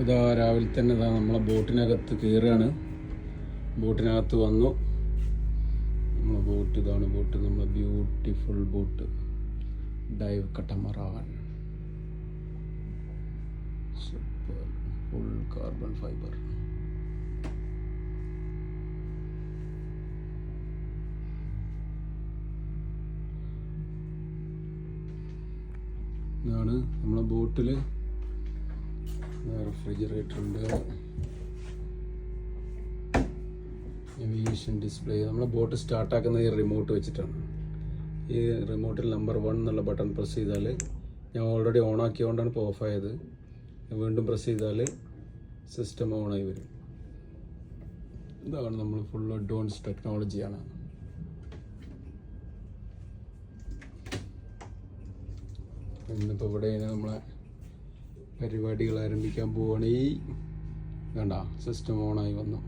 ഇതാ രാവിലെ തന്നെ നമ്മളെ ബോട്ടിനകത്ത് കയറുകയാണ്. ബോട്ടിനകത്ത് വന്നു. നമ്മളെ ബോട്ട് ഇതാണ്. ബോട്ട് നമ്മളെ beautiful boat dive catamaran. Super full carbon fibre. ഇതാണ് നമ്മളെ ബോട്ടിൽ. റെഫ്രിജറേറ്റർ ഉണ്ട്, നേവിഗേഷൻ ഡിസ്പ്ലേ. നമ്മളെ ബോട്ട് സ്റ്റാർട്ടാക്കുന്നത് ഈ റിമോട്ട് വെച്ചിട്ടാണ്. ഈ റിമോട്ടിൽ നമ്പർ 1 എന്നുള്ള ബട്ടൺ പ്രസ് ചെയ്താൽ, ഞാൻ ഓൾറെഡി ഓൺ ആക്കിയതുകൊണ്ടാണ് ഇപ്പോൾ ഓഫായത്, വീണ്ടും പ്രസ് ചെയ്താൽ സിസ്റ്റം ഓണായി വരും. ഇതാണ് നമ്മൾ ഫുൾ അഡ്വാൻസ് ടെക്നോളജിയാണ്. ഇന്നിപ്പോൾ ഇവിടെ നമ്മളെ പരിപാടികൾ ആരംഭിക്കാൻ പോവുകയാണ്. ഈ വേണ്ട സിസ്റ്റം ഓണായി വന്നു.